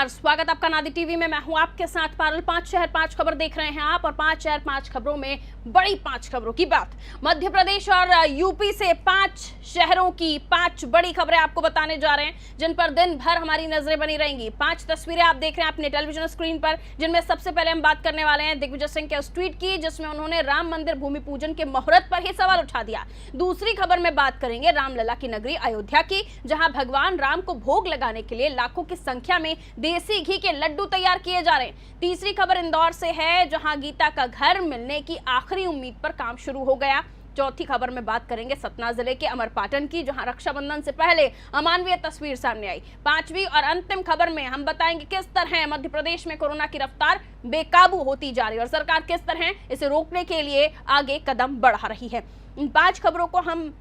नमस्कार, स्वागत आपका नादी टीवी में। मैं हूं आपके साथ पारुल। 5 शहर 5 खबर देख रहे हैं आप, और 5 शहर 5 खबरों में बड़ी 5 खबरों की बात। मध्य प्रदेश और यूपी से 5 शहरों की 5 बड़ी खबरें आपको बताने जा रहे हैं, जिन पर दिन भर हमारी नजरें बनी रहेंगी। 5 तस्वीरें आप देख रहे हैं अपने टेलीविजन स्क्रीन पर, जिनमें सबसे पहले हम बात करने वाले हैं दिग्विजय सिंह के उस ट्वीट की, जिसमें उन्होंने राम मंदिर भूमि पूजन के मुहूर्त पर ही सवाल उठा दिया। दूसरी खबर में बात करेंगे रामलला की नगरी अयोध्या की, जहां भगवान राम को भोग लगाने के लिए लाखों की संख्या में देसी घी के लड्डू तैयार किए जा रहे हैं। तीसरी खबर इंदौर से है, जहां गीता का घर मिलने की आखिरी उम्मीद पर काम शुरू हो गया। चौथी खबर में बात करेंगे सतना जिले के अमरपाटन की, जहां रक्षाबंधन से पहले अमानवीय तस्वीर सामने आई। पांचवी और अंतिम खबर में हम बताएंगे किस तरह मध्य प्रदेश में कोरोना की रफ्तार बेकाबू होती जा रही है और सरकार किस तरह इसे रोकने के लिए आगे कदम बढ़ा रही है। इन 5 खबरों को हम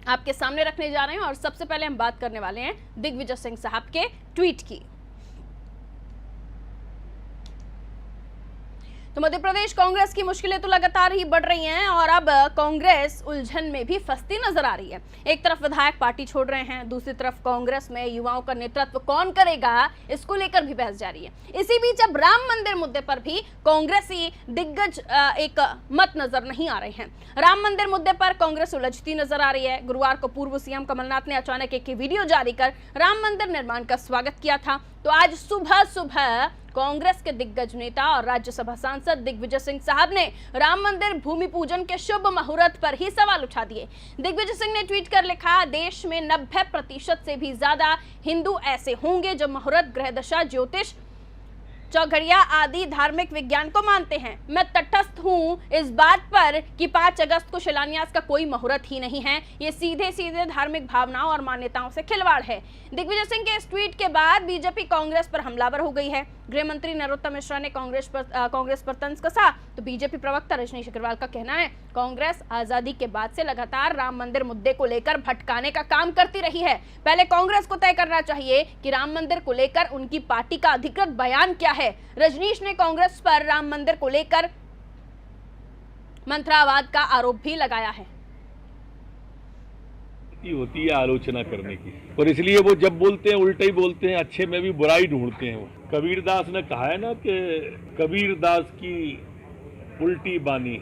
आपके सामने रखने जा रहे हैं, और सबसे पहले हम बात करने वाले हैं दिग्विजय सिंह साहब के ट्वीट की। तो मध्य प्रदेश कांग्रेस की मुश्किलें तो लगातार ही बढ़ रही हैं, और अब कांग्रेस उलझन में भी फंसती नजर आ रही है। एक तरफ विधायक पार्टी छोड़ रहे हैं, दूसरी तरफ कांग्रेस में युवाओं का नेतृत्व कौन करेगा, इसको लेकर भी बहस जारी है। इसी बीच अब राम मंदिर मुद्दे पर भी कांग्रेसी दिग्गज एक मत नजर नहीं आ रहे हैं। राम मंदिर मुद्दे पर कांग्रेस उलझती नजर आ रही है। गुरुवार को पूर्व सीएम कमलनाथ ने अचानक एक वीडियो जारी कर राम मंदिर निर्माण का स्वागत किया था। तो आज सुबह सुबह कांग्रेस के दिग्गज नेता और राज्यसभा सांसद दिग्विजय सिंह साहब ने राम मंदिर भूमि पूजन के शुभ मुहूर्त पर ही सवाल उठा दिए। दिग्विजय सिंह ने ट्वीट कर लिखा, देश में 90% से भी ज्यादा हिंदू ऐसे होंगे जो मुहूर्त, ग्रह दशा, ज्योतिष, चौघड़िया आदि धार्मिक विज्ञान को मानते हैं। मैं तटस्थ हूं इस बात पर कि 5 अगस्त को शिलान्यास का कोई मुहूर्त ही नहीं है। ये सीधे सीधे धार्मिक भावनाओं और मान्यताओं से खिलवाड़ है। दिग्विजय सिंह के इस ट्वीट के बाद बीजेपी कांग्रेस पर हमलावर हो गई है। गृह मंत्री नरोत्तम मिश्रा ने कांग्रेस पर तंज कसा, तो बीजेपी प्रवक्ता रजनीश अग्रवाल का कहना है, कांग्रेस आजादी के बाद से लगातार राम मंदिर मुद्दे को लेकर भटकाने का काम करती रही है। पहले कांग्रेस को तय करना चाहिए कि राम मंदिर को लेकर उनकी पार्टी का अधिकृत बयान क्या है। रजनीश ने कांग्रेस पर राम मंदिर को लेकर मंत्रावाद का आरोप भी लगाया है। होती है आलोचना करने की, और इसलिए वो जब बोलते हैं उल्टा ही बोलते हैं, अच्छे में भी बुराई ढूंढते हैं। वो कबीरदास ने कहा है ना कि कबीरदास की उल्टी बानी,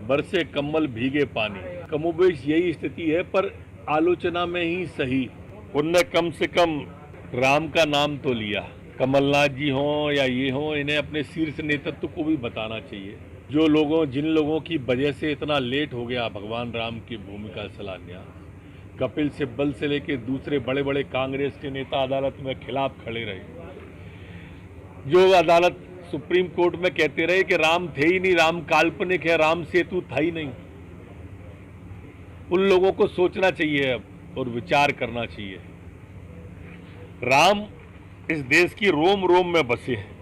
बरसे कम्बल भीगे पानी। कमोबेश यही स्थिति है, पर आलोचना में ही सही। उनने कम से कम राम का नाम तो लिया। कमलनाथ जी हों या ये हों, इन्हें अपने शीर्ष नेतृत्व को भी बताना चाहिए। जिन लोगों की वजह से इतना लेट हो गया भगवान राम की भूमि का शिलान्यास, कपिल सिब्बल से लेकर दूसरे बड़े बड़े कांग्रेस के नेता अदालत में खिलाफ खड़े रहे। जो अदालत सुप्रीम कोर्ट में कहते रहे कि राम थे ही नहीं, राम काल्पनिक है, राम सेतु था ही नहीं। उन लोगों को सोचना चाहिए अब और विचार करना चाहिए। राम इस देश की रोम रोम में बसे हैं,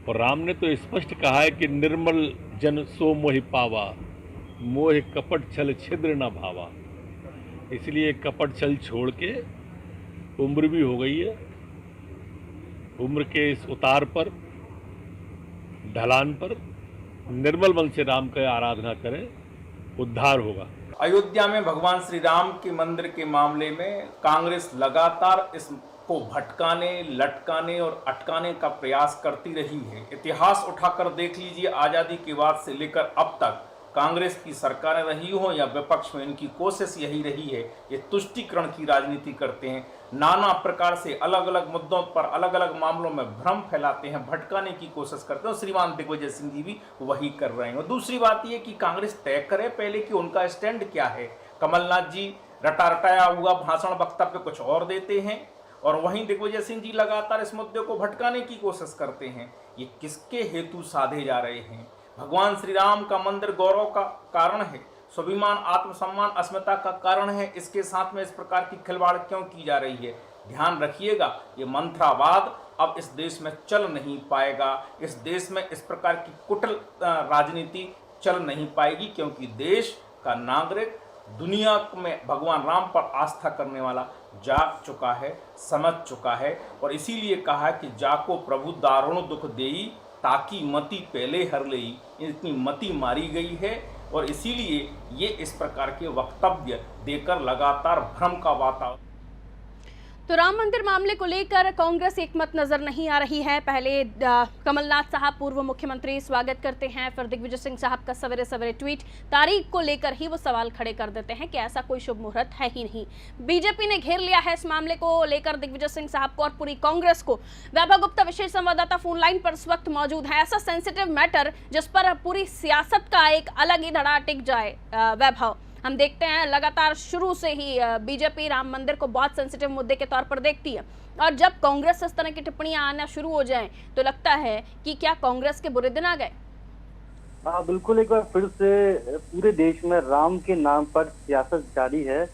और राम ने तो स्पष्ट कहा है कि निर्मल जन सो मोहि पावा, मोह कपट छल छिद्र न भावा। इसलिए कपट छल छोड़ के, उम्र भी हो गई है, उम्र के इस उतार पर, ढलान पर निर्मल मन से राम का आराधना करें, उद्धार होगा। अयोध्या में भगवान श्री राम के मंदिर के मामले में कांग्रेस लगातार इसको भटकाने, लटकाने और अटकाने का प्रयास करती रही है। इतिहास उठाकर देख लीजिए, आज़ादी के बाद से लेकर अब तक कांग्रेस की सरकारें रही हो या विपक्ष में, इनकी कोशिश यही रही है, ये तुष्टीकरण की राजनीति करते हैं। नाना प्रकार से अलग अलग मुद्दों पर, अलग अलग मामलों में भ्रम फैलाते हैं, भटकाने की कोशिश करते हैं, और श्रीमान दिग्विजय सिंह जी भी वही कर रहे हैं। और दूसरी बात ये कि कांग्रेस तय करे पहले कि उनका स्टैंड क्या है। कमलनाथ जी रटाया हुआ भाषण, वक्तव्य कुछ और देते हैं, और वहीं दिग्विजय सिंह जी लगातार इस मुद्दे को भटकाने की कोशिश करते हैं। ये किसके हेतु साधे जा रहे हैं? भगवान श्री राम का मंदिर गौरव का कारण है, स्वाभिमान, आत्मसम्मान, अस्मिता का कारण है। इसके साथ में इस प्रकार की खिलवाड़ क्यों की जा रही है? ध्यान रखिएगा, ये मंत्रावाद अब इस देश में चल नहीं पाएगा। इस देश में इस प्रकार की कुटिल राजनीति चल नहीं पाएगी, क्योंकि देश का नागरिक दुनिया में भगवान राम पर आस्था करने वाला जाग चुका है, समझ चुका है। और इसीलिए कहा है कि जाको प्रभु दारुण दुख देई, ताकि मति पहले हर लेई। इतनी मति मारी गई है, और इसीलिए ये इस प्रकार के वक्तव्य देकर लगातार भ्रम का वातावरण। तो राम मंदिर मामले को लेकर कांग्रेस एकमत नजर नहीं आ रही है। पहले कमलनाथ साहब पूर्व मुख्यमंत्री स्वागत करते हैं, फिर दिग्विजय सिंह साहब का सवेरे सवेरे ट्वीट, तारीख को लेकर ही वो सवाल खड़े कर देते हैं कि ऐसा कोई शुभ मुहूर्त है ही नहीं। बीजेपी ने घेर लिया है इस मामले को लेकर दिग्विजय सिंह साहब को और पूरी कांग्रेस को। वैभव गुप्ता विशेष संवाददाता फोन लाइन पर इस वक्त मौजूद है। ऐसा सेंसिटिव मैटर जिस पर पूरी सियासत का एक अलग ही धड़ा टिक जाए। वैभव, हम देखते हैं लगातार शुरू से ही बीजेपी राम मंदिर को बहुत सेंसिटिव मुद्दे के तौर पर देखती है, और जब कांग्रेस इस तरह की टिप्पणियां आना शुरू हो जाएं तो लगता है कि क्या कांग्रेस के बुरे दिन आ गए। हाँ बिल्कुल, एक बार फिर से पूरे देश में राम के नाम पर सियासत जारी है।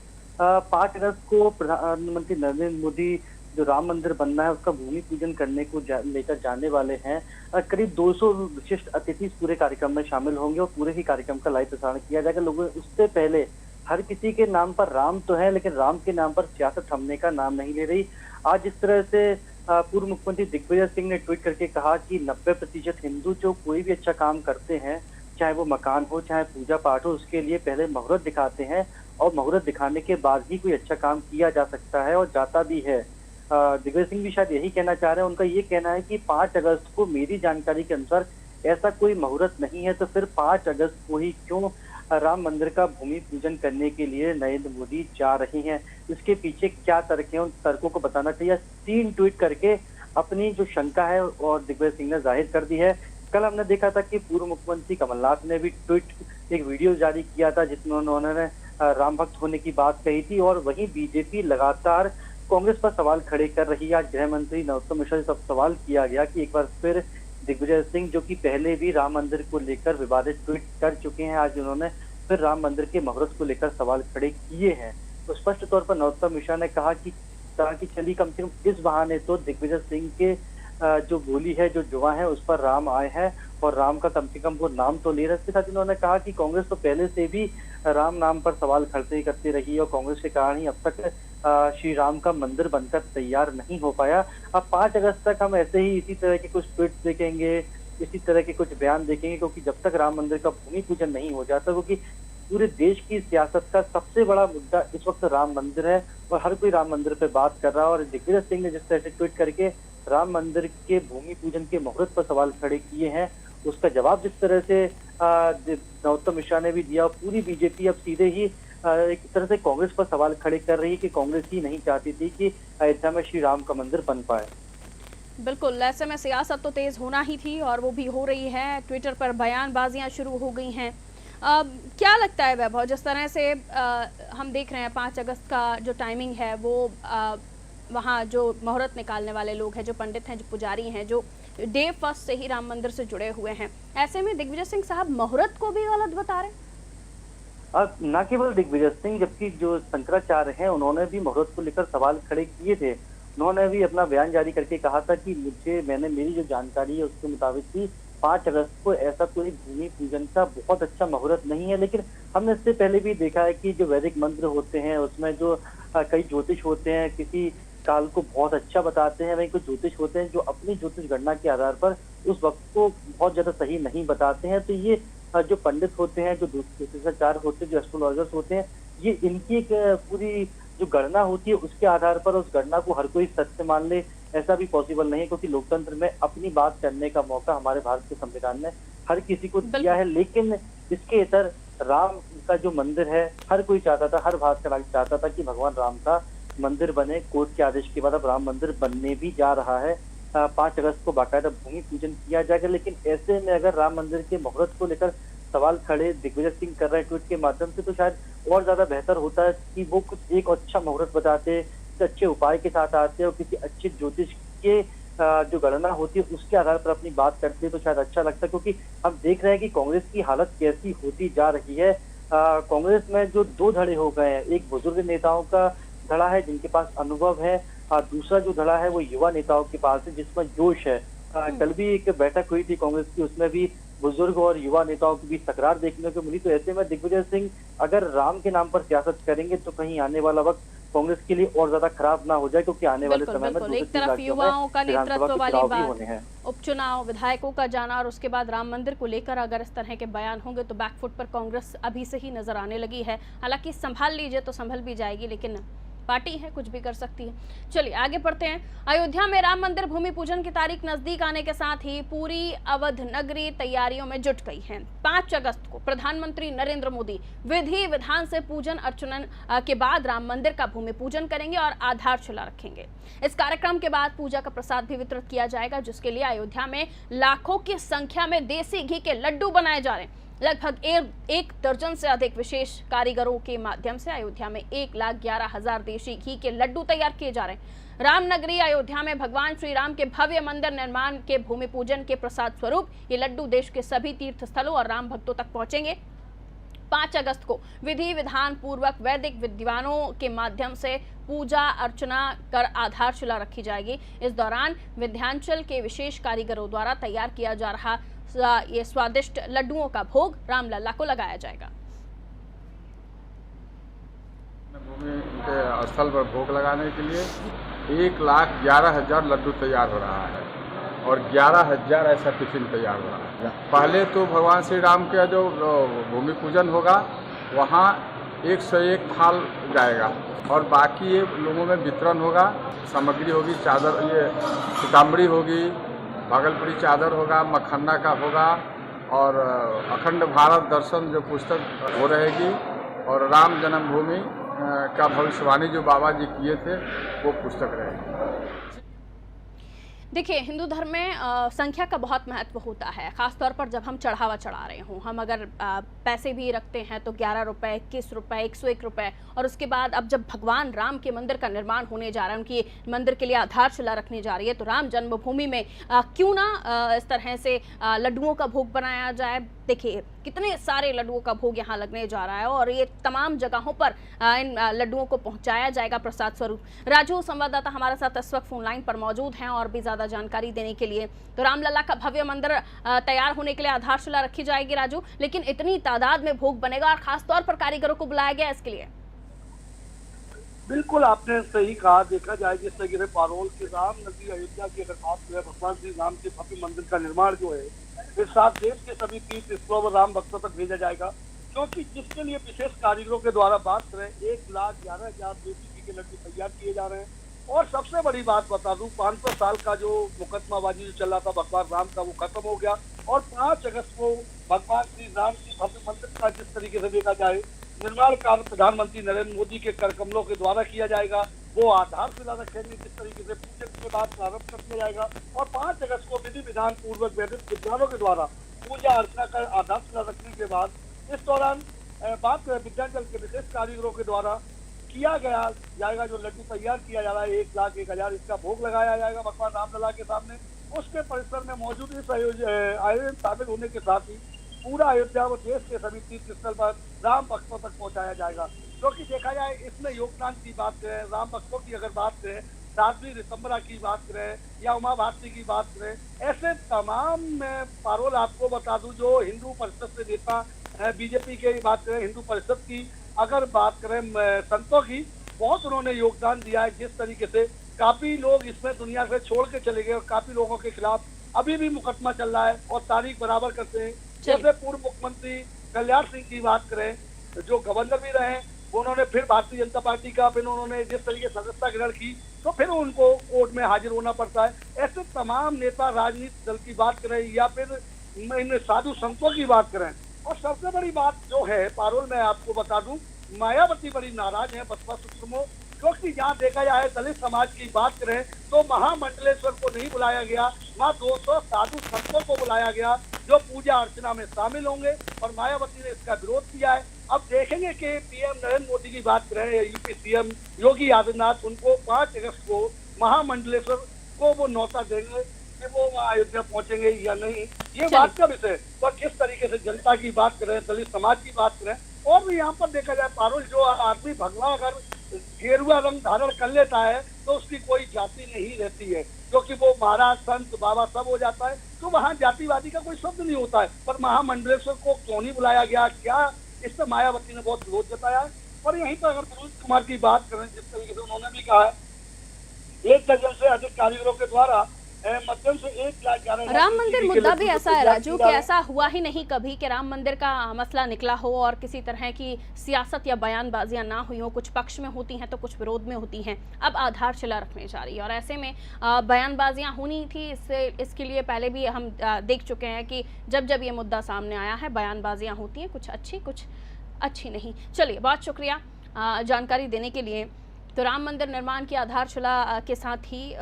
5 अगस्त को प्रधानमंत्री नरेंद्र मोदी जो राम मंदिर बनना है उसका भूमि पूजन करने को लेकर जाने वाले हैं। करीब 200 विशिष्ट अतिथि पूरे कार्यक्रम में शामिल होंगे और पूरे ही कार्यक्रम का लाइव प्रसारण किया जाएगा। लोगों उससे पहले हर किसी के नाम पर राम तो है, लेकिन राम के नाम पर सियासत थमने का नाम नहीं ले रही। आज इस तरह से पूर्व मुख्यमंत्री दिग्विजय सिंह ने ट्वीट करके कहा कि 90% हिंदू जो कोई भी अच्छा काम करते हैं, चाहे वो मकान हो चाहे पूजा पाठ हो, उसके लिए पहले मुहूर्त दिखाते हैं और मुहूर्त दिखाने के बाद ही कोई अच्छा काम किया जा सकता है और जाता भी है। दिग्विजय सिंह भी शायद यही कहना चाह रहे हैं। उनका ये कहना है कि 5 अगस्त को मेरी जानकारी के अनुसार ऐसा कोई मुहूर्त नहीं है, तो फिर 5 अगस्त को ही क्यों राम मंदिर का भूमि पूजन करने के लिए नरेंद्र मोदी जा रहे हैं। इसके पीछे क्या तर्क है, उन तर्कों को बताना चाहिए। 3 ट्वीट करके अपनी जो शंका है और दिग्विजय सिंह ने जाहिर कर दी है। कल हमने देखा था कि पूर्व मुख्यमंत्री कमलनाथ ने भी ट्वीट एक वीडियो जारी किया था जिसमें उन्होंने राम भक्त होने की बात कही थी, और वहीं बीजेपी लगातार कांग्रेस पर सवाल खड़े कर रही है। आज गृह मंत्री नरोत्तम मिश्रा से सवाल किया गया कि एक बार फिर दिग्विजय सिंह, जो कि पहले भी राम मंदिर को लेकर विवादित ट्वीट कर चुके हैं, आज उन्होंने फिर राम मंदिर के मुहूर्त को लेकर सवाल खड़े किए हैं। तो स्पष्ट तौर पर नरोत्तम मिश्रा ने कहा कि चली कम से कम इस बहाने तो दिग्विजय सिंह के जो बोली है, जो जुआ है, उस पर राम आए हैं और राम का कम से कम वो नाम तो ले रहे। इसके साथ इन्होंने कहा कि कांग्रेस तो पहले से भी राम नाम पर सवाल खड़े करती रही और कांग्रेस के कारण ही अब तक श्री राम का मंदिर बनकर तैयार नहीं हो पाया। अब 5 अगस्त तक हम ऐसे ही इसी तरह के कुछ ट्वीट्स देखेंगे, इसी तरह के कुछ बयान देखेंगे, क्योंकि जब तक राम मंदिर का भूमि पूजन नहीं हो जाता, क्योंकि पूरे देश की सियासत का सबसे बड़ा मुद्दा इस वक्त राम मंदिर है और हर कोई राम मंदिर पे बात कर रहा है। और दिग्विजय सिंह ने जिस तरह से ट्वीट करके राम मंदिर के भूमि पूजन के मुहूर्त पर सवाल खड़े किए हैं, उसका जवाब जिस तरह से नरोत्तम मिश्रा ने भी दिया, पूरी बीजेपी अब सीधे ही एक तरह से कांग्रेस पर सवाल खड़े कर रही है कि कांग्रेस ही नहीं चाहती थी कि अयोध्या में श्री राम का मंदिर बन पाए। बिल्कुल, ऐसे में सियासत तो तेज होना ही थी और वो भी हो रही है। ट्विटर पर बयानबाजियां शुरू हो गई हैं। क्या लगता है वैभव, जिस तरह से हम देख रहे हैं 5 अगस्त का जो टाइमिंग है वो वहाँ जो मुहूर्त निकालने वाले लोग हैं, जो पंडित हैं, जो पुजारी हैं, जो डे फर्स्ट से ही राम मंदिर से जुड़े हुए हैं, ऐसे में दिग्विजय सिंह साहब मुहूर्त को भी गलत बता रहे हैं। न केवल दिग्विजय सिंह, जबकि जो शंकराचार्य हैं उन्होंने भी मुहूर्त को लेकर सवाल खड़े किए थे। उन्होंने भी अपना बयान जारी करके कहा था कि मेरी जो जानकारी है उसके मुताबिक कि 5 अगस्त को ऐसा कोई भूमि पूजन का बहुत अच्छा मुहूर्त नहीं है। लेकिन हमने इससे पहले भी देखा है कि जो वैदिक मंत्र होते हैं उसमें जो कई ज्योतिष होते हैं किसी काल को बहुत अच्छा बताते हैं, वहीं कुछ ज्योतिष होते हैं जो अपनी ज्योतिष गणना के आधार पर उस वक्त को बहुत ज्यादा सही नहीं बताते हैं। तो ये जो पंडित होते हैं, जो ज्योतिषाचार्य होते हैं, जो एस्ट्रोलॉजर्स होते हैं, ये इनकी एक पूरी जो गणना होती है उसके आधार पर उस गणना को हर कोई सत्य मान ले, ऐसा भी पॉसिबल नहीं है, क्योंकि लोकतंत्र में अपनी बात करने का मौका हमारे भारत के संविधान ने हर किसी को दिया है। लेकिन इसके इतर राम का जो मंदिर है, हर कोई चाहता था, हर भारत का नागरिक चाहता था कि भगवान राम का मंदिर बने। कोर्ट के आदेश के बाद अब राम मंदिर बनने भी जा रहा है। 5 अगस्त को बाकायदा भूमि पूजन किया जाएगा। लेकिन ऐसे में अगर राम मंदिर के मुहूर्त को लेकर सवाल खड़े दिग्विजय सिंह कर रहे हैं ट्वीट के माध्यम से, तो शायद और ज्यादा बेहतर होता है कि वो कुछ एक अच्छा मुहूर्त बताते, अच्छे उपाय के साथ आते और किसी अच्छे ज्योतिष के जो गणना होती है उसके आधार पर अपनी बात करते हैं, तो शायद अच्छा लगता है। क्योंकि हम देख रहे हैं कि कांग्रेस की हालत कैसी होती जा रही है। कांग्रेस में जो 2 धड़े हो गए हैं, एक बुजुर्ग नेताओं का धड़ा है जिनके पास अनुभव है, दूसरा जो धड़ा है वो युवा नेताओं के पास है जिसमें जोश है। कल भी एक बैठक हुई थी कांग्रेस की, उसमें भी बुजुर्ग और युवा नेताओं की बीच तकरार देखने को मिली। तो ऐसे में दिग्विजय सिंह अगर राम के नाम पर सियासत करेंगे तो कहीं आने वाला वक्त कांग्रेस के लिए और ज्यादा खराब ना हो जाए, क्योंकि आने वाले समय में एक तरफ युवाओं का नेतृत्व वाली बात, उपचुनाव, विधायकों का जाना, और उसके बाद राम मंदिर को लेकर अगर इस तरह के बयान होंगे तो बैकफुट पर कांग्रेस अभी से ही नजर आने लगी है। हालांकि संभाल लीजिए तो संभल भी जाएगी, लेकिन पार्टी है, कुछ भी कर सकती है। चलिए आगे बढ़ते हैं। अयोध्या में राम मंदिर भूमि पूजन की तारीख नजदीक आने के साथ ही पूरी अवध नगरी तैयारियों में जुट गई है। 5 अगस्त को प्रधानमंत्री नरेंद्र मोदी विधि विधान से पूजन अर्चन के बाद राम मंदिर का भूमि पूजन करेंगे और आधारशिला रखेंगे। इस कार्यक्रम के बाद पूजा का प्रसाद भी वितरित किया जाएगा, जिसके लिए अयोध्या में लाखों की संख्या में देसी घी के लड्डू बनाए जा रहे हैं। लगभग 1 दर्जन से अधिक विशेष कारीगरों के माध्यम से अयोध्या में 1,11,000 देशी घी के लड्डू तैयार किए जा रहे हैं। रामनगरी अयोध्या में भगवान श्री राम के भव्य मंदिर निर्माण के भूमि पूजन के प्रसाद स्वरूप ये लड्डू देश के सभी तीर्थ स्थलों और राम भक्तों तक पहुंचेंगे। 5 अगस्त को विधि विधान पूर्वक वैदिक विद्वानों के माध्यम से पूजा अर्चना कर आधारशिला रखी जाएगी। इस दौरान विंध्याचल के विशेष कारीगरों द्वारा तैयार किया जा रहा ये स्वादिष्ट लड्डुओं का भोग रामलला को लगाया जाएगा। भूमि के स्थल पर भोग लगाने के लिए 1,11,000 लड्डू तैयार हो रहा है और 11,000 ऐसा टिफिन तैयार हो रहा है। पहले तो भगवान श्री राम का जो भूमि पूजन होगा वहाँ 101 थाल जाएगा और बाकी ये लोगों में वितरण होगा। सामग्री होगी, चादर, ये पीताम्बरी होगी, भागलपुरी चादर होगा, मखन्ना का होगा और अखंड भारत दर्शन जो पुस्तक वो रहेगी और राम जन्मभूमि का भविष्यवाणी जो बाबा जी किए थे वो पुस्तक रहेगी। देखिए, हिंदू धर्म में संख्या का बहुत महत्व होता है, खासतौर पर जब हम चढ़ावा चढ़ा रहे हों। हम अगर पैसे भी रखते हैं तो 11 रुपये, 21 रुपये, 101 रुपये, और उसके बाद अब जब भगवान राम के मंदिर का निर्माण होने जा रहा है, उनकी मंदिर के लिए आधारशिला रखने जा रही है, तो राम जन्मभूमि में क्यों ना इस तरह से लड्डुओं का भोग बनाया जाए। देखिए कितने सारे लड्डुओं का भोग यहाँ लगने जा रहा है और ये तमाम जगहों पर इन लड्डुओं को पहुँचाया जाएगा प्रसाद स्वरूप। राजू संवाददाता हमारे साथ इस वक्त फोन लाइन पर मौजूद हैं और भी ज़्यादा जानकारी देने के लिए। तो रामलला का भव्य मंदिर तैयार होने के लिए आधारशिला रखी जाएगी राजू, लेकिन इतनी तादाद में भोग बनेगा और खास तौर पर कारीगरों को बुलाया गया इसके लिए। बिल्कुल आपने सही कहा। देखा जाए जिस तरीके से पारोल के राम नगरी अयोध्या की अगर बात करें, भगवान श्री राम के भव्य मंदिर का निर्माण जो है इस साथ देश के सभी तीर्थ स्थलों और राम भक्तों तक भेजा जाएगा, क्योंकि जिसके लिए विशेष कारीगरों के द्वारा बात करें 1,11,000 देसी घी के लड्डू तैयार किए जा रहे हैं। और सबसे बड़ी बात बता दूं, 500 साल का जो मुकदमाबाजी जो चल रहा था भगवान राम का, वो खत्म हो गया और 5 अगस्त को भगवान श्री राम की भव्य मंदिर का जिस तरीके से देखा जाए निर्माण कार्य प्रधानमंत्री नरेंद्र मोदी के कर कमलों के द्वारा किया जाएगा, वो आधारशिला रखेंगे। जिस तरीके से पूजन के बाद प्रारंभ कर दिया जाएगा और 5 अगस्त को विधि विधान पूर्वक वैदिक विद्वानों के द्वारा पूजा अर्चना कर आधारशिला रखने के बाद इस दौरान बात करें विंध्याचल के विशेष कारीगरों के द्वारा किया गया जाएगा जो लड्डू तैयार किया जा रहा है 1,01,000 इसका भोग लगाया जाएगा भगवान रामलला के सामने। उसके परिसर में मौजूद इस आयोजन शामिल होने के साथ ही पूरा अयोध्या व देश के सभी तीर्थ स्थल पर राम भक्तों तक पहुंचाया जाएगा। क्योंकि देखा जाए इसमें योगदान की बात करें, राम भक्तों की अगर बात करें, साध्वी ऋतंबरा की बात करें या उमा भारती की बात करें, ऐसे तमाम मैं पारोल आपको बता दूं जो हिंदू परिषद से नेता बीजेपी की बात करें, हिंदू परिषद की अगर बात करें, संतों की, बहुत उन्होंने योगदान दिया है। जिस तरीके से काफी लोग इसमें दुनिया से छोड़ के चले गए और काफी लोगों के खिलाफ अभी भी मुकदमा चल रहा है और तारीख बराबर करते हैं। जैसे पूर्व मुख्यमंत्री कल्याण सिंह की बात करें, जो गवर्नर भी रहे, उन्होंने फिर भारतीय जनता पार्टी का फिर उन्होंने जिस तरीके से सदस्यता ग्रहण की तो फिर उनको कोर्ट में हाजिर होना पड़ता है। ऐसे तमाम नेता राजनीतिक दल की बात करें या फिर इन साधु संतों की बात करें। और सबसे बड़ी बात जो है पारोल में आपको बता दूं, मायावती बड़ी नाराज है बसपा सुप्रीमो, क्योंकि जहाँ देखा जाए दलित समाज की बात करें तो महामंडलेश्वर को नहीं बुलाया गया, वहाँ 200 साधु संतों को बुलाया गया जो पूजा अर्चना में शामिल होंगे और मायावती ने इसका विरोध किया है। अब देखेंगे कि पीएम नरेंद्र मोदी की बात करें, यूपी सीएम योगी आदित्यनाथ उनको 5 अगस्त को महामंडलेश्वर को वो न्योता देंगे कि वो अयोध्या पहुंचेंगे या नहीं, ये बात का विषय। तो किस तरीके से जनता की बात करें, दलित समाज की बात करें, और भी यहाँ पर देखा जाए पारुल, जो आदमी भगवा अगर गेरुआ रंग धारण कर लेता है तो उसकी कोई जाति नहीं रहती है, क्योंकि वो महाराज संत बाबा सब हो जाता है, तो वहाँ जातिवादी का कोई शब्द नहीं होता है। पर महामंडलेश्वर को क्यों नहीं बुलाया गया, क्या इस पर मायावती ने बहुत विरोध जताया है। और यहीं पर अगर मनोज कुमार की बात करें, जिस तरीके से उन्होंने भी कहा है 1 दर्जन से अधिक कारीगरों के द्वारा माध्यम से 1,11,000 राम मंदिर के मुद्दा लड्डू भी ऐसा है राजू कि ऐसा हुआ ही नहीं कभी कि राम मंदिर का मसला निकला हो और किसी तरह की सियासत या बयानबाजियां ना हुई हो। कुछ पक्ष में होती हैं तो कुछ विरोध में होती हैं। अब आधारशिला रखने जा रही है और ऐसे में बयानबाजियां होनी थी। इसके लिए पहले भी हम देख चुके हैं कि जब जब ये मुद्दा सामने आया है बयानबाजियां होती हैं, कुछ अच्छी कुछ अच्छी नहीं। चलिए, बहुत शुक्रिया जानकारी देने के लिए। तो राम मंदिर निर्माण की आधारशिला के साथ ही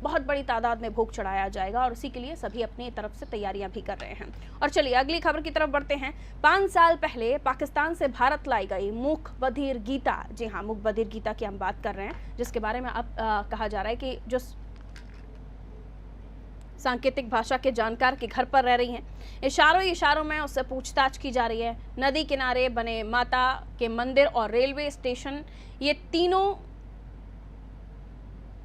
बहुत बड़ी तादाद में भोग चढ़ाया जाएगा और उसी के लिए सभी अपनी तरफ से तैयारियां भी कर रहे हैं। और चलिए अगली खबर की तरफ बढ़ते हैं। 5 साल पहले पाकिस्तान से भारत लाई गई मूक बधिर गीता, जी हाँ, मूक बधिर गीता की हम बात कर रहे हैं, जिसके बारे में अब कहा जा रहा है कि जो सांकेतिक भाषा के जानकार के घर पर रह रही हैं, इशारों में उससे पूछताछ की जा रही है। नदी किनारे बने माता के मंदिर और रेलवे स्टेशन, ये तीनों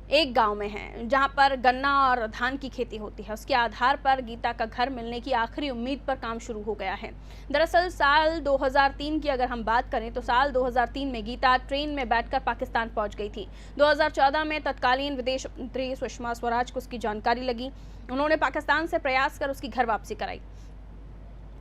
एक गांव में है जहां पर गन्ना और धान की खेती होती है। उसके आधार पर गीता का घर मिलने की आखिरी उम्मीद पर काम शुरू हो गया है। दरअसल साल 2003 की अगर हम बात करें तो साल 2003 में गीता ट्रेन में बैठकर पाकिस्तान पहुंच गई थी। 2014 में तत्कालीन विदेश मंत्री सुषमा स्वराज को उसकी जानकारी लगी। उन्होंने पाकिस्तान से प्रयास कर उसकी घर वापसी कराई।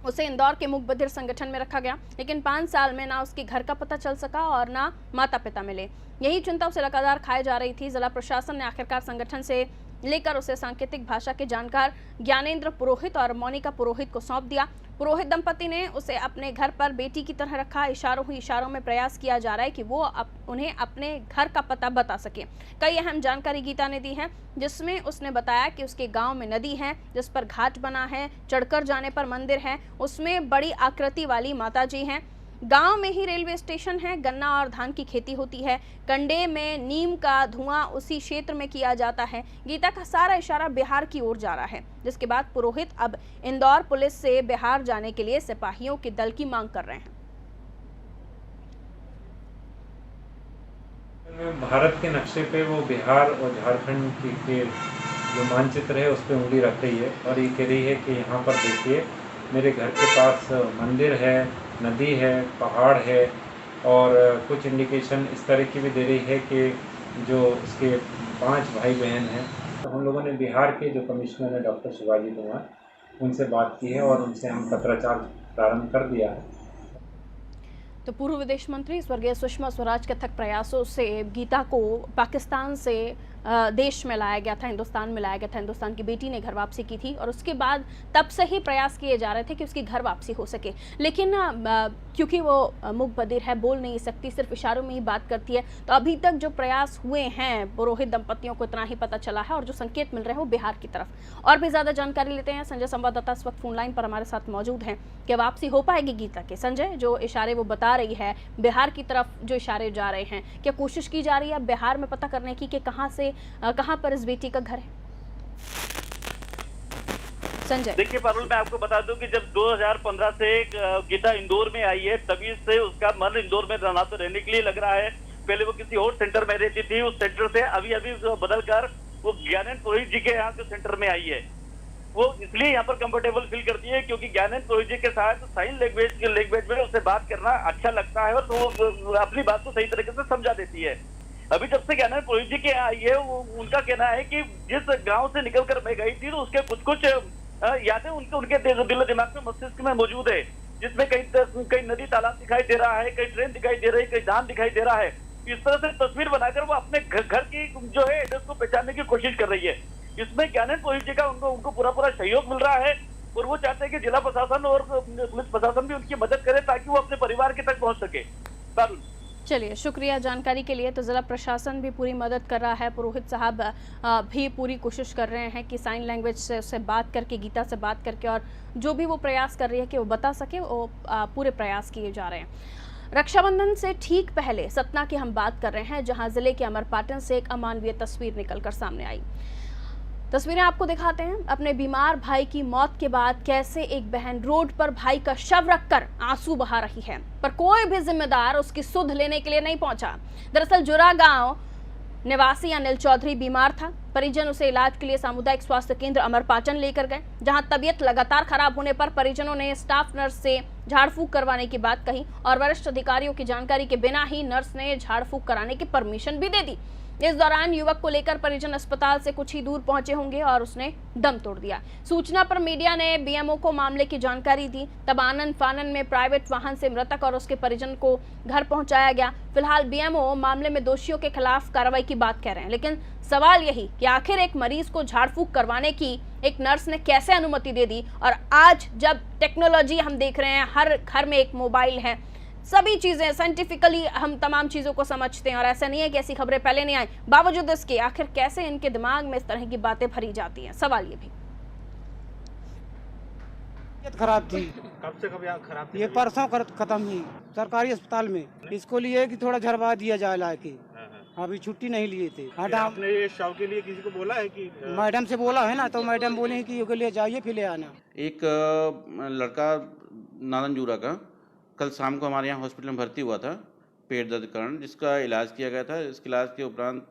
उसे इंदौर के मूक बधिर संगठन में रखा गया, लेकिन 5 साल में ना उसके घर का पता चल सका और ना माता पिता मिले। यही चिंता उसे लगातार खाए जा रही थी। जिला प्रशासन ने आखिरकार संगठन से लेकर उसे सांकेतिक भाषा के जानकार ज्ञानेंद्र पुरोहित और मोनिका पुरोहित को सौंप दिया। पुरोहित दंपति ने उसे अपने घर पर बेटी की तरह रखा। इशारों में प्रयास किया जा रहा है कि वो उन्हें अपने घर का पता बता सके। कई अहम जानकारी गीता ने दी है, जिसमें उसने बताया कि उसके गांव में नदी है जिस पर घाट बना है, चढ़कर जाने पर मंदिर है, उसमें बड़ी आकृति वाली माता जी हैं। गांव में ही रेलवे स्टेशन है, गन्ना और धान की खेती होती है, कंडे में नीम का धुआं उसी क्षेत्र में किया जाता है। गीता का सारा इशारा बिहार की ओर जा रहा है, जिसके बाद पुरोहित अब इंदौर पुलिस से बिहार जाने के लिए सिपाहियों के दल की मांग कर रहे हैं। भारत के नक्शे पे वो बिहार और झारखंड के जो मानचित्र है उस पर उंगली रख रही है और ये कह रही है कि यहाँ पर देखिए मेरे घर के पास मंदिर है, नदी है, पहाड़ है और कुछ इंडिकेशन इस तरह की भी दे रही है कि जो इसके 5 भाई बहन हैं। तो हम लोगों ने बिहार के जो कमिश्नर हैं डॉक्टर शिवाजी कुमार, उनसे बात की है और उनसे हम पत्राचार प्रारंभ कर दिया है। तो पूर्व विदेश मंत्री स्वर्गीय सुषमा स्वराज के अथक प्रयासों से गीता को पाकिस्तान से देश में लाया गया था, हिंदुस्तान में लाया गया था। हिंदुस्तान की बेटी ने घर वापसी की थी और उसके बाद तब से ही प्रयास किए जा रहे थे कि उसकी घर वापसी हो सके, लेकिन क्योंकि वो मूक बधिर है, बोल नहीं सकती, सिर्फ इशारों में ही बात करती है, तो अभी तक जो प्रयास हुए हैं पुरोहित दंपतियों को इतना ही पता चला है और जो संकेत मिल रहे हैं वो बिहार की तरफ। और भी ज्यादा जानकारी लेते हैं। संजय संवाददाता इस वक्त फोन लाइन पर हमारे साथ मौजूद हैं। क्या वापसी हो पाएगी गीता के? संजय, जो इशारे वो बता रही है, बिहार की तरफ जो इशारे जा रहे हैं, क्या कोशिश की जा रही है बिहार में पता करने की कि कहां पर इस बेटी का घर है? संजय, देखिए पारुल, मैं आपको बता दूं कि जब 2015 से गीता इंदौर में आई है, तभी से उसका मन इंदौर में रहने के लिए लग रहा है। पहले वो किसी और सेंटर में रहती थी, उस सेंटर से अभी बदल कर वो ज्ञानेंद्र पुरोहित जी के यहाँ के सेंटर में आई है। वो इसलिए यहाँ पर कंफर्टेबल फील करती है क्योंकि ज्ञानेंद्र पुरोहित जी के साथ साइन लैंग्वेज में उससे बात करना अच्छा लगता है और वो अपनी बात को सही तरीके से समझा देती है। अभी जब से ज्ञानेंद्र पुरोहित जी के यहाँ आई है, उनका कहना है कि जिस गांव से निकल कर मैं गई थी तो उसके कुछ यादें उनके दिल दिमाग में, मस्तिष्क में मौजूद है, जिसमें कहीं नदी तालाब दिखाई दे रहा है, कहीं ट्रेन दिखाई दे रही है, कहीं धान दिखाई दे रहा है। इस तरह से तस्वीर बनाकर वो अपने घर की जो है एड्रेस को पहचानने की कोशिश कर रही है। इसमें ज्ञानेंद्र पुरोहित जी का उनको पूरा सहयोग मिल रहा है और वो चाहते हैं कि जिला प्रशासन और पुलिस प्रशासन भी उनकी मदद करे ताकि वो अपने परिवार के तक पहुंच सके। चलिए, शुक्रिया जानकारी के लिए। तो जिला प्रशासन भी पूरी मदद कर रहा है, पुरोहित साहब भी पूरी कोशिश कर रहे हैं कि साइन लैंग्वेज से बात करके, गीता से बात करके, और जो भी वो प्रयास कर रही है कि वो बता सके, वो पूरे प्रयास किए जा रहे हैं। रक्षाबंधन से ठीक पहले सतना की हम बात कर रहे हैं, जहां जिले के अमरपाटन से एक अमानवीय तस्वीर निकलकर सामने आई। तस्वीरें आपको दिखाते हैं। अपने बीमार भाई की मौत के बाद कैसे एक बहन रोड पर भाई का शव रखकर आंसू बहा रही है, पर कोई भी जिम्मेदार उसकी सुध लेने के लिए नहीं पहुंचा। दरअसल जुरा गांव निवासी अनिल चौधरी बीमार था। परिजन उसे इलाज के लिए सामुदायिक स्वास्थ्य केंद्र अमरपाटन लेकर गए, जहां तबीयत लगातार खराब होने पर परिजनों ने स्टाफ नर्स से झाड़ फूक करवाने की बात कही और वरिष्ठ अधिकारियों की जानकारी के बिना ही नर्स ने झाड़ फूक कराने की परमिशन भी दे दी। इस दौरान युवक को लेकर परिजन अस्पताल से कुछ ही दूर पहुंचे होंगे और उसने दम तोड़ दिया। सूचना पर मीडिया ने बीएमओ को मामले की जानकारी दी। तब आनन फानन में प्राइवेट वाहन से मृतक और उसके परिजन को घर पहुंचाया गया। फिलहाल बीएमओ मामले में दोषियों के खिलाफ कार्रवाई की बात कह रहे हैं, लेकिन सवाल यही कि आखिर एक मरीज को झाड़ फूंक करवाने की एक नर्स ने कैसे अनुमति दे दी। और आज जब टेक्नोलॉजी हम देख रहे हैं, हर घर में एक मोबाइल है, सभी चीजें साइंटिफिकली हम तमाम चीजों को समझते हैं और ऐसा नहीं है कि ऐसी खबरें पहले नहीं आई, बावजूद इसके आखिर कैसे इनके दिमाग में इस तरह की बातें भरी जाती हैं, सवाल ये भी। खराब थी। कब से कब खराब थी? ये परसों खत्म हुई सरकारी अस्पताल में। इसको लिए कि थोड़ा झरवा दिया जाए लाके। अभी छुट्टी नहीं लिए थे। आपने ये शव के लिए किसी को बोला है कि? मैडम से बोला है ना, तो मैडम बोले कि ये ले जाइए फिर ले आना। एक लड़का नारनजूरा का कल शाम को हमारे यहाँ हॉस्पिटल में भर्ती हुआ था पेट दर्द के कारण, जिसका इलाज किया गया था। इसके इलाज के उपरांत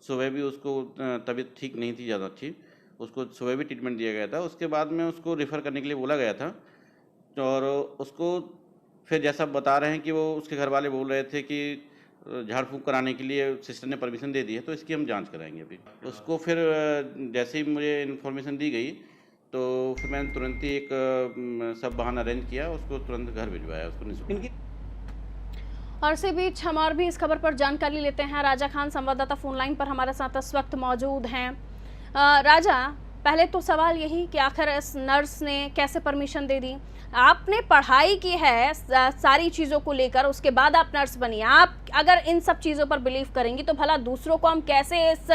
सुबह भी उसको तबीयत ठीक नहीं थी ज़्यादा अच्छी, उसको सुबह भी ट्रीटमेंट दिया गया था। उसके बाद में उसको रेफ़र करने के लिए बोला गया था और उसको फिर जैसा बता रहे हैं कि वो उसके घर वाले बोल रहे थे कि झाड़ फूँक कराने के लिए सिस्टर ने परमिशन दे दी है, तो इसकी हम जांच कराएंगे अभी। उसको फिर जैसे ही मुझे इन्फॉर्मेशन दी गई तो फिर मैंने तुरंत ही एक सब वाहन अरेंज किया, उसको तुरंत घर भिजवाया उसको। और इसी बीच हम और भी इस खबर पर जानकारी लेते हैं। राजा खान संवाददाता फोन लाइन पर हमारे साथ इस वक्त मौजूद हैं। राजा, पहले तो सवाल यही कि आखिर इस नर्स ने कैसे परमिशन दे दी? आपने पढ़ाई की है सारी चीज़ों को लेकर, उसके बाद आप नर्स बनी। आप अगर इन सब चीज़ों पर बिलीव करेंगी तो भला दूसरों को हम कैसे इस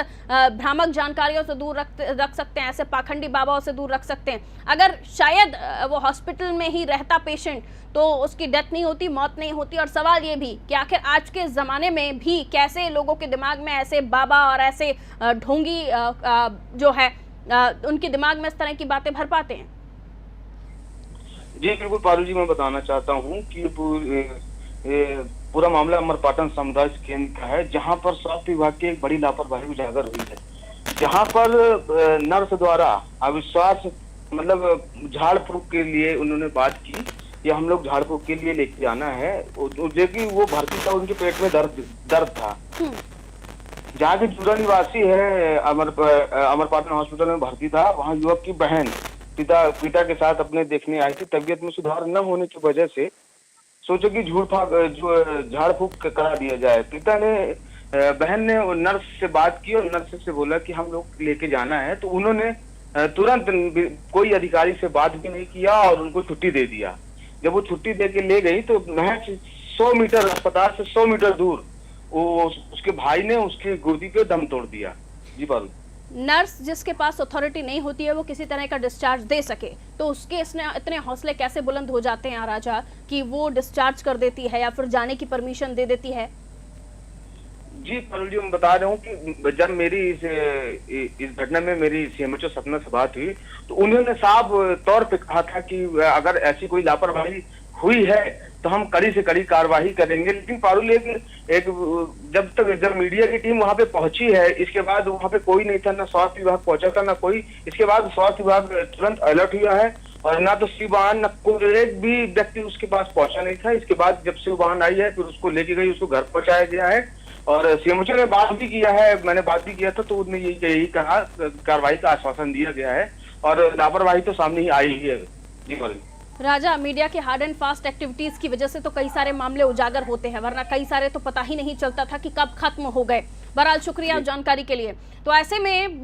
भ्रामक जानकारियों से दूर रख सकते हैं, ऐसे पाखंडी बाबाओं से दूर रख सकते हैं? अगर शायद वो हॉस्पिटल में ही रहता पेशेंट तो उसकी डेथ नहीं होती, मौत नहीं होती। और सवाल ये भी कि आखिर आज के ज़माने में भी कैसे लोगों के दिमाग में ऐसे बाबा और ऐसे ढोंगी जो है उनके दिमाग में इस तरह की बातें भर पाते हैं। जी बिल्कुल पारू जी, मैं बताना चाहता हूँ कि पूरा मामला अमरपाटन समुदाय केंद्र का है, जहाँ पर स्वास्थ्य विभाग की एक बड़ी लापरवाही उजागर हुई है। जहाँ पर नर्स द्वारा अविश्वास मतलब झाड़ फूंक के लिए उन्होंने बात की कि हम लोग झाड़ फूंक के लिए लेके जाना है, जबकि वो भर्ती था, उनके पेट में दर्द था। जहाँ की जुड़ा निवासी है अमरपाटन हॉस्पिटल में भर्ती था, वहाँ युवक की बहन पिता के साथ अपने देखने आई थी। तबीयत में सुधार न होने की वजह से सोचा कि झाड़ फूंक करा दिया जाए। पिता ने बहन ने नर्स से बात की और नर्स से बोला कि हम लोग लेके जाना है, तो उन्होंने तुरंत कोई अधिकारी से बात भी नहीं किया और उनको छुट्टी दे दिया। जब वो छुट्टी दे के ले गई तो महज 100 मीटर अस्पताल से 100 मीटर दूर उसके भाई ने उसके गुर्दी पे दम तोड़ दिया। जी पारू, नर्स जिसके पास अथॉरिटी नहीं होती है वो किसी तरह का डिस्चार्ज दे सके, तो उसके इतने हौसले कैसे बुलंद हो जाते हैं राजा कि वो डिस्चार्ज कर देती है या फिर जाने की परमिशन दे देती है? जी पारू जी, मैं बता रहा हूँ कि जब मेरी इस घटना में मेरी सीएमएचओ सपना से बात हुई तो उन्होंने साफ तौर पे कहा था कि अगर ऐसी कोई लापरवाही हुई है तो हम कड़ी से कड़ी कार्रवाई करेंगे। लेकिन पारुल जब मीडिया की टीम वहां पे पहुंची है, इसके बाद वहां पे कोई नहीं था, ना स्वास्थ्य विभाग पहुंचा था ना कोई। इसके बाद स्वास्थ्य विभाग तुरंत अलर्ट हुआ है और ना तो सी वाहन न कोई एक भी व्यक्ति उसके पास पहुंचा नहीं था। इसके बाद जब सी वाहन आई है फिर उसको लेके गई, उसको घर पहुंचाया गया है और सीएमओ ने बात भी किया है, मैंने बात भी किया था, तो उन्होंने यही कहा, कार्रवाई का आश्वासन दिया गया है और लापरवाही तो सामने ही आई है। जी बोलिए राजा, मीडिया के हार्ड एंड फास्ट एक्टिविटीज की वजह से तो कई सारे मामले उजागर होते हैं, वरना कई सारे तो पता ही नहीं चलता था कि कब खत्म हो गए। बहरहाल शुक्रिया जानकारी के लिए। तो ऐसे में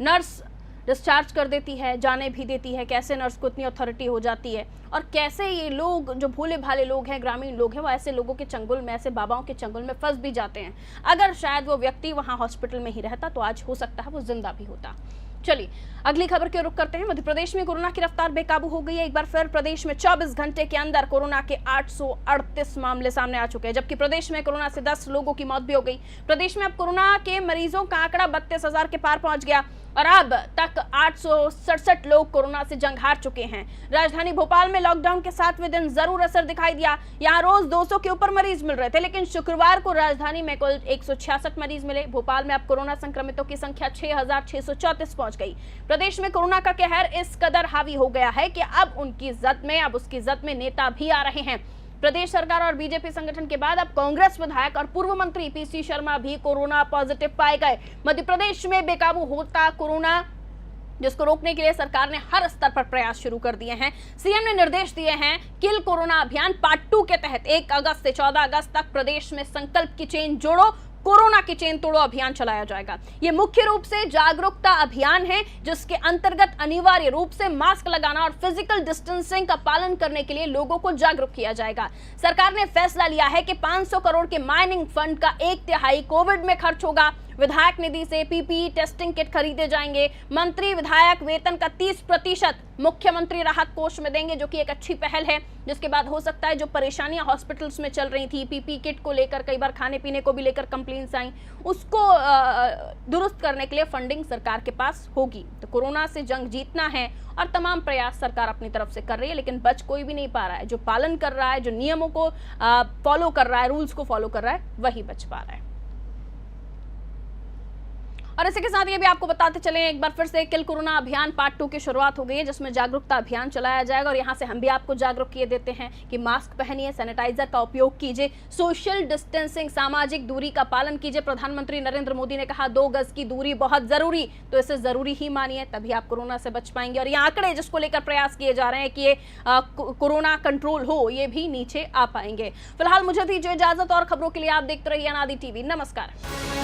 नर्स डिस्चार्ज कर देती है, जाने भी देती है, कैसे नर्स को इतनी अथॉरिटी हो जाती है और कैसे ये लोग जो भोले भाले लोग हैं, ग्रामीण लोग हैं, वो ऐसे लोगों के चंगुल में, ऐसे बाबाओं के चंगुल में फंस भी जाते हैं। अगर शायद वो व्यक्ति वहाँ हॉस्पिटल में ही रहता तो आज हो सकता है वो जिंदा भी होता। चलिए अगली खबर के रुख करते हैं। मध्य प्रदेश में कोरोना की रफ्तार बेकाबू हो गई है। एक बार फिर प्रदेश में 24 घंटे के अंदर कोरोना के 838 मामले सामने आ चुके हैं, जबकि प्रदेश में कोरोना से 10 लोगों की मौत भी हो गई। प्रदेश में अब कोरोना के मरीजों का आंकड़ा 32,000 के पार पहुंच गया और अब तक 867 लोग कोरोना से जंग हार चुके हैं। राजधानी भोपाल में लॉकडाउन के 7वें दिन जरूर असर दिखाई दिया। यहाँ रोज 200 के ऊपर मरीज मिल रहे थे, लेकिन शुक्रवार को राजधानी में कुल 166 मरीज मिले। भोपाल में अब कोरोना संक्रमितों की संख्या 6,634 पहुंच गई। प्रदेश में कोरोना का कहर इस कदर हावी हो गया है कि अब उसकी जद में नेता भी आ रहे हैं। प्रदेश सरकार और बीजेपी संगठन के बाद अब कांग्रेस विधायक और पूर्व मंत्री पीसी शर्मा भी कोरोना पॉजिटिव पाए गए। मध्य प्रदेश में बेकाबू होता कोरोना, जिसको रोकने के लिए सरकार ने हर स्तर पर प्रयास शुरू कर दिए हैं। सीएम ने निर्देश दिए हैं, किल कोरोना अभियान पार्ट 2 के तहत 1 अगस्त से 14 अगस्त तक प्रदेश में संकल्प की चेन जोड़ो, कोरोना की चेन तोड़ो अभियान चलाया जाएगा। ये मुख्य रूप से जागरूकता अभियान है, जिसके अंतर्गत अनिवार्य रूप से मास्क लगाना और फिजिकल डिस्टेंसिंग का पालन करने के लिए लोगों को जागरूक किया जाएगा। सरकार ने फैसला लिया है कि 500 करोड़ के माइनिंग फंड का 1/3 कोविड में खर्च होगा। विधायक निधि से पीपीई टेस्टिंग किट खरीदे जाएंगे। मंत्री विधायक वेतन का 30% मुख्यमंत्री राहत कोष में देंगे, जो कि एक अच्छी पहल है। जिसके बाद हो सकता है जो परेशानियां हॉस्पिटल्स में चल रही थी, पीपीई किट को लेकर कई बार खाने पीने को भी लेकर कंप्लेंट्स आई, उसको दुरुस्त करने के लिए फंडिंग सरकार के पास होगी। तो कोरोना से जंग जीतना है और तमाम प्रयास सरकार अपनी तरफ से कर रही है, लेकिन बच कोई भी नहीं पा रहा है। जो पालन कर रहा है, जो नियमों को फॉलो कर रहा है, रूल्स को फॉलो कर रहा है, वही बच पा रहा है। और इसी के साथ ये भी आपको बताते चलें, एक बार फिर से किल कोरोना अभियान पार्ट 2 की शुरुआत हो गई है, जिसमें जागरूकता अभियान चलाया जाएगा। और यहाँ से हम भी आपको जागरूक किए देते हैं कि मास्क पहनिए, सैनिटाइजर का उपयोग कीजिए, सोशल डिस्टेंसिंग, सामाजिक दूरी का पालन कीजिए। प्रधानमंत्री नरेंद्र मोदी ने कहा 2 गज की दूरी बहुत जरूरी, तो इसे जरूरी ही मानिए, तभी आप कोरोना से बच पाएंगे। और ये आंकड़े जिसको लेकर प्रयास किए जा रहे हैं कि ये कोरोना कंट्रोल हो, ये भी नीचे आ पाएंगे। फिलहाल मुझे दीजिए इजाजत, और खबरों के लिए आप देखते रहिए अनादि टीवी। नमस्कार।